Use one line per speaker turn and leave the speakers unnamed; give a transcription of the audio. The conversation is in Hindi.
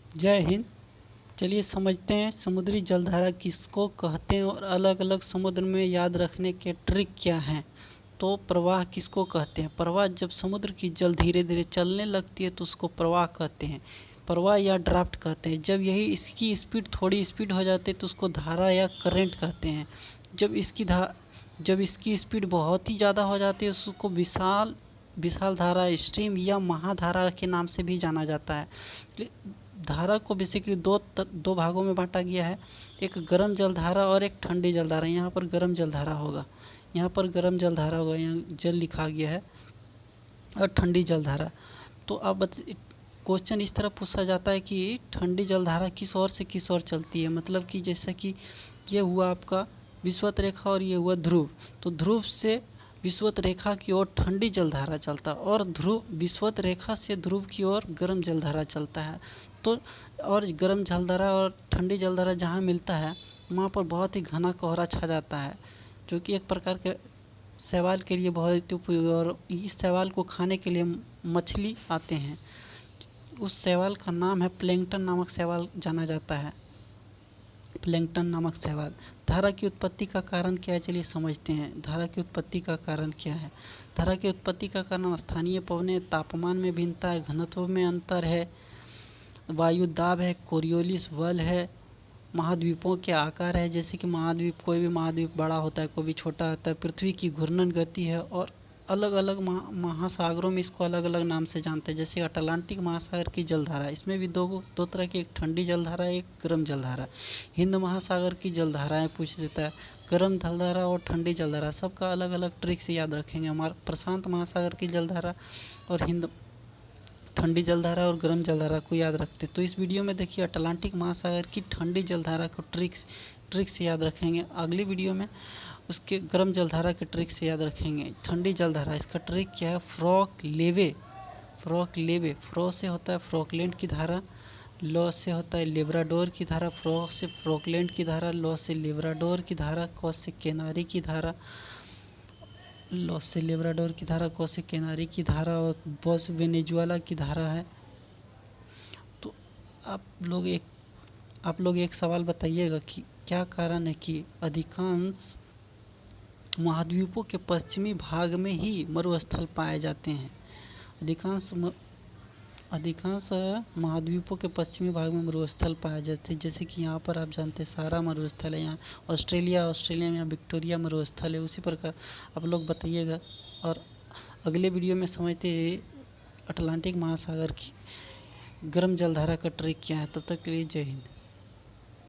जय हिंद। चलिए समझते हैं समुद्री जलधारा किसको कहते हैं और अलग अलग समुद्र में याद रखने के ट्रिक क्या हैं। तो प्रवाह किसको कहते हैं? प्रवाह जब समुद्र की जल धीरे धीरे चलने लगती है तो उसको प्रवाह कहते हैं। प्रवाह या ड्राफ्ट कहते हैं। जब यही इसकी स्पीड थोड़ी स्पीड हो जाती है तो उसको धारा या करंट कहते हैं। जब इसकी स्पीड बहुत ही ज़्यादा हो जाती है उसको विशाल विशाल धारा, स्ट्रीम या महाधारा के नाम से भी जाना जाता है। धारा को बेसिकली दो भागों में बांटा गया है, एक गर्म जलधारा और एक ठंडी जलधारा। यहाँ पर गर्म जलधारा होगा, यहाँ जल लिखा गया है, और ठंडी जलधारा। तो अब क्वेश्चन इस तरह पूछा जाता है कि ठंडी जलधारा किस ओर से किस ओर चलती है। मतलब कि जैसे कि ये हुआ आपका विषुवत रेखा और ये हुआ ध्रुव, तो ध्रुव से विषुवत रेखा की ओर ठंडी जलधारा चलता है और विषुवत रेखा से ध्रुव की ओर गर्म जलधारा चलता है। तो और गर्म जलधारा और ठंडी जलधारा जहाँ मिलता है वहाँ पर बहुत ही घना कोहरा छा जाता है, जो कि एक प्रकार के शैवाल के लिए बहुत उपयोगी, और इस शैवाल को खाने के लिए मछली आते हैं। उस शैवाल का नाम है प्लैंकटन नामक शैवाल जाना जाता है, प्लैंकटन नामक शैवाल। धारा की उत्पत्ति का कारण क्या है, चलिए समझते हैं। धारा की उत्पत्ति का कारण क्या है? धारा की उत्पत्ति का कारण स्थानीय पवनें, तापमान में भिन्नता है, घनत्व में अंतर है, वायु दाब है, कोरियोलिस बल है, महाद्वीपों के आकार है। जैसे कि महाद्वीप, कोई भी महाद्वीप बड़ा होता है, कोई भी छोटा होता है। पृथ्वी की घूर्णन गति है, और अलग अलग महासागरों में इसको अलग अलग नाम से जानते हैं। जैसे अटलांटिक महासागर की जलधारा, इसमें भी दो तरह की, एक ठंडी जलधारा, एक गर्म जलधारा। हिंद महासागर की जलधाराएं पूछ देता है, गर्म जलधारा और ठंडी जलधारा, सबका अलग अलग ट्रिक से याद रखेंगे। हमारा प्रशांत महासागर की जलधारा और हिंद ठंडी जलधारा और गर्म जलधारा को याद रखते। तो इस वीडियो में देखिए अटलांटिक महासागर की ठंडी जलधारा को ट्रिक से याद रखेंगे। अगली वीडियो में उसके गर्म जलधारा के ट्रिक से याद रखेंगे। ठंडी जलधारा, इसका ट्रिक क्या है? फ्रॉक लेवे। फ्रो से होता है फ्रॉकलैंड की धारा, लॉ से होता है लेब्राडोर की धारा, फ्रॉक से फ्रॉकलैंड की धारा, लॉ से लेब्राडोर की धारा, कॉस से केनारी की धारा, लॉस से लेब्राडोर की धारा, कॉस से केनारी की धारा, और बॉस वेनेजुएला की धारा है। तो आप लोग एक सवाल बताइएगा कि क्या कारण है कि अधिकांश महाद्वीपों के पश्चिमी भाग में ही मरुस्थल पाए जाते हैं। अधिकांश महाद्वीपों के पश्चिमी भाग में मरुस्थल पाए जाते हैं। जैसे कि यहाँ पर आप जानते हैं सारा मरुस्थल है, यहाँ ऑस्ट्रेलिया में यहाँ विक्टोरिया मरुस्थल है। उसी प्रकार आप लोग बताइएगा, और अगले वीडियो में समझते अटलांटिक महासागर की गर्म जलधारा का ट्रिक क्या है। तब तक के लिए जय हिंद।